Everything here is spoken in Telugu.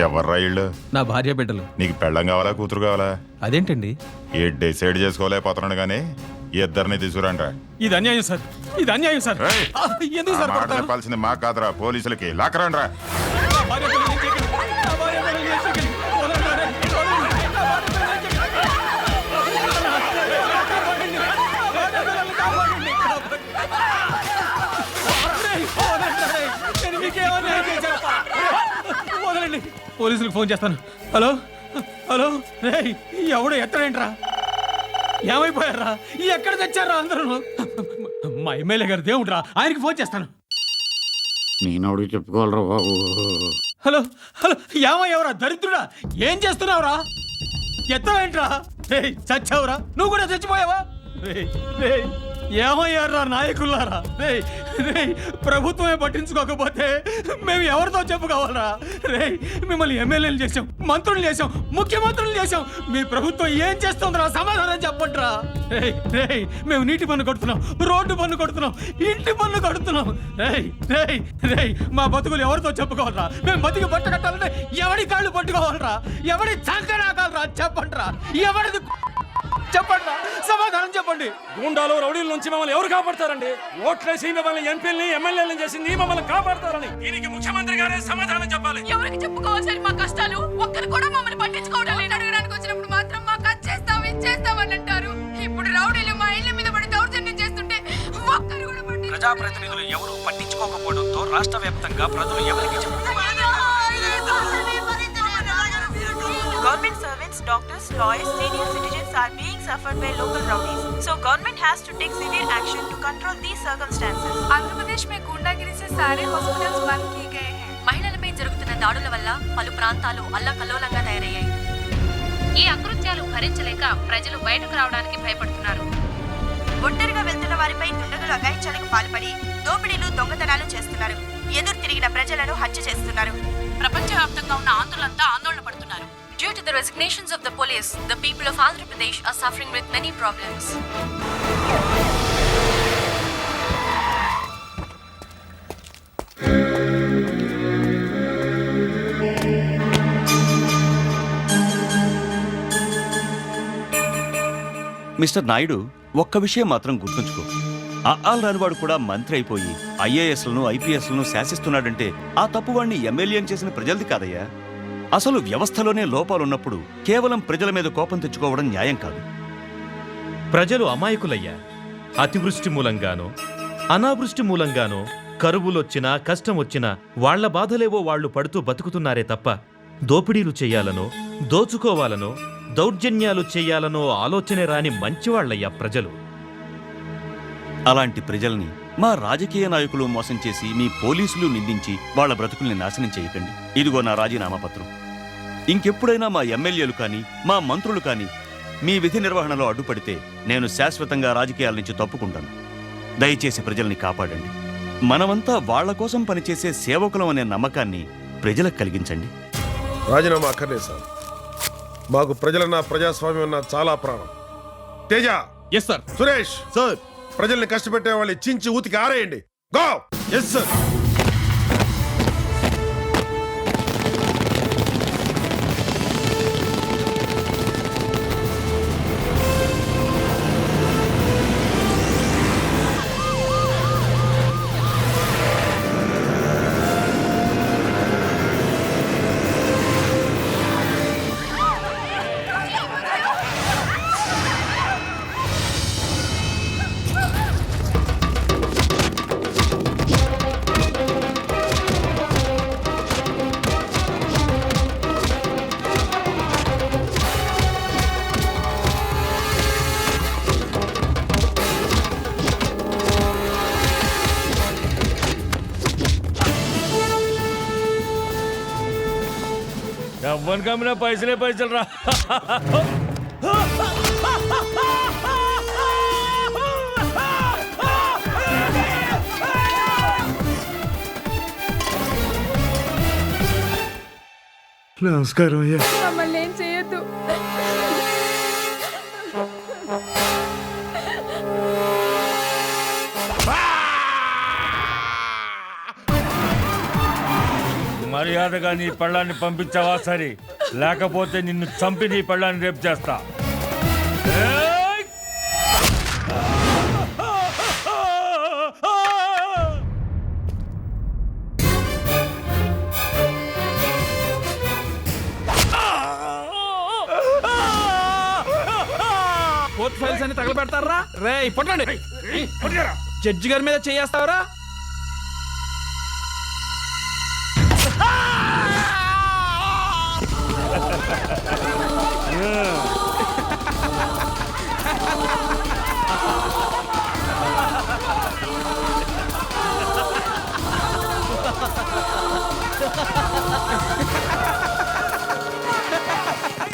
ఎవర్రా ఇళ్ళు? నా భార్య బిడ్డలు. నీకు పెళ్ళం కావాలా కూతురు కావాలా? అదేంటండి? ఏ డిసైడ్ చేసుకోలేకపోతున్నాడు కానీ ఇద్దరిని తీసుకురండ్రా. ఇది అన్యాయం సార్, ఇది అన్యాయం సార్. ఏయ్! ఎందుకు సార్ మాట కొడతారు? చెప్పాల్సింది మా కాదురా, పోలీసులకి. లాక్కరండ్రా. నా భార్య బిడ్డలు ఏం చేయకండి. నా భార్య బిడ్డలు ఏం చేయకండి. వదలండి, వదలండి. నా భార్య బిడ్డలు ఏం చేయకండి. నేను మీకేం అన్యాయం చేశాను? వదలండి, పోలీసులకు ఫోన్ చేస్తాను. హలో హలో, రేయ్ ఎవడు ఎత్తడేంట్రా? ఏమైపోయారా? ఎక్కడ తెచ్చారా అందరూ? మా ఎమ్మెల్యే గారు దేవుడ్రా, ఆయనకి ఫోన్ చేస్తాను. నేను అడిగి చెప్పుకోవాలరా బాబు. హలో హలో, ఏమయ్యవరా దరిద్రుడా? ఏం చేస్తున్నావురా? ఎత్తవేంట్రా? రేయ్ చచ్చావురా? నువ్వు కూడా చచ్చిపోయావా? రేయ్ రేయ్ ఏమయ్యారా నాయకులారా? రేయ్ రేయ్ ప్రభుత్వమే పట్టించుకోకపోతే మేము ఎవరితో చెప్పుకోవాలరా? రేయ్ మిమ్మల్ని ఎమ్మెల్యేలు చేసాం, మంత్రులు చేసాం, ముఖ్యమంత్రులు చేసాం. మీ ప్రభుత్వం ఏం చేస్తుందిరా? సమాధానం చెప్పండిరా. రేయ్ రేయ్ మేము నీటి పన్ను కడుతున్నాం, రోడ్డు పన్ను కడుతున్నాం, ఇంటి పన్ను కడుతున్నాం. రేయ్ రేయ్ రేయ్ మా బతుకులు ఎవరితో చెప్పుకోవాలరా? మేము బతికి బట్ట కట్టాలంటే ఎవడి కాళ్ళు పట్టుకోవాలరా? ఎవడి చంకనాకాలరా? చెప్పండిరా. ఎవరిది చెప్పండి, సమాధానం చెప్పండి. గూండాలు రౌడీల నుంచి మమ్మల్ని ఎవరు కాపాడతారండి? ఓట్లేసి మిమ్మల్ని ఎంపీలని ఎమ్మెల్యేలను చేసింది మమ్మల్ని కాపాడతారని దీనికి ముఖ్యమంత్రి గారే సమాధానం చెప్పాలి. ఎవరికి చెప్పుకోవాలి సార్ మా కష్టాలు? ఒక్కరు కూడా మమ్మల్ని పట్టించుకోవడం లేదు. అడగడానికి వచ్చినప్పుడు మాత్రం మాకు అది చేస్తాం ఇది చేస్తామని అంటారు. ఇప్పుడు రౌడీలు మా ఇళ్ళ మీద పడి దౌర్జన్యం చేస్తుంటే ఒక్కరు కూడా ప్రజాప్రతినిధులు ఎవరు పట్టించుకోకపోవడంతో రాష్ట్ర వ్యాప్తంగా ప్రజలు ఎవరికి Government servants, doctors, lawyers, senior citizens are being suffered by local rowdies. So government has to take severe action to control these circumstances. Andhra Pradesh में गुंडागिरी से सारे हॉस्पिटल्स बंद किए गए हैं. మహిళలపై జరుగుతున్న దాడుల వల్ల పలు ప్రాంతాలు అల్లకల్లోలంగా తయారయ్యాయి. ఈ అకృత్యాలు భరించలేక ప్రజలు బయటకు రావడానికి భయపడుతున్నారు. ఒంటరిగా వెళ్తున్న వారిపై దుండగులు అఘాయిత్యాలకు పాల్పడి దోపిడీలు, దొంగతనాలు చేస్తున్నారు. ఎదురు తిరిగిన ప్రజలను హత్య చేస్తున్నారు. ప్రపంచవ్యాప్తంగా ఉన్న ఆంధ్రులంతా ఆందోళన పడుతున్నారు. Due to the resignations of the police, the people of Andhra Pradesh are suffering with many problems. Mister Naidu, ఒక్క విషయం మాత్రం గుర్తుంచుకో. ఆల్ రానివాడు కూడా మంత్రి అయిపోయి ఐఏఎస్లను, ఐపీఎస్లను శాసిస్తున్నాడంటే ఆ తప్పువాడిని ఎమ్మెల్యేని చేసిన ప్రజలది కాదయ్యా. అసలు వ్యవస్థలోనే లోపాలున్నప్పుడు కేవలం ప్రజల మీద కోపం తెచ్చుకోవడం న్యాయం కాదు. ప్రజలు అమాయకులయ్యా. అతివృష్టి మూలంగానో, అనావృష్టి మూలంగానో, కరువులొచ్చినా కష్టం వచ్చినా వాళ్ల బాధలేవో వాళ్లు పడుతూ బతుకుతున్నారే తప్ప దోపిడీలు చెయ్యాలనో, దోచుకోవాలనో, దౌర్జన్యాలు చెయ్యాలనో ఆలోచనే రాని మంచివాళ్లయ్యా ప్రజలు. అలాంటి ప్రజల్ని మా రాజకీయ నాయకులు మోసం చేసి మీ పోలీసులు నిందించి వాళ్ల బ్రతుకుల్ని నాశనం చేయకండి. ఇదిగో నా రాజీనామా పత్రం. ఇంకెప్పుడైనా మా ఎమ్మెల్యేలు కానీ, మా మంత్రులు కానీ మీ విధి నిర్వహణలో అడ్డుపడితే నేను శాశ్వతంగా రాజకీయాల నుంచి తప్పుకుంటాను. దయచేసి ప్రజల్ని కాపాడండి. మనమంతా వాళ్ల కోసం పనిచేసే సేవకులం అనే నమ్మకాన్ని ప్రజలకు కలిగించండి. రాజీనామా అక్కర్లేదు సార్. మాకు ప్రజలన్నా ప్రజాస్వామ్యం అన్నా చాలా ప్రాణం. Teja, yes sir. Suresh sir, ప్రజల్ని కష్టపెట్టే వాళ్ళు చించి ఊతికి ఆరేయండి. గో. Yes sir. ఎవ్వని కమ్మినా పైసలే పైసలు రా. నమస్కారం అయ్యా. మమ్మల్ని ఏం చేయొద్దు. మర్యాదగా నీ పెళ్ళాన్ని పంపించావా సరే, లేకపోతే నిన్ను చంపి నీ పెళ్ళాన్ని రేపు చేస్తా. ఏయ్! కోర్టు ఫైల్స్ అన్ని తగలబెడతారా రే? పట్టండి. జడ్జి గారి మీద చేయేస్తావరా?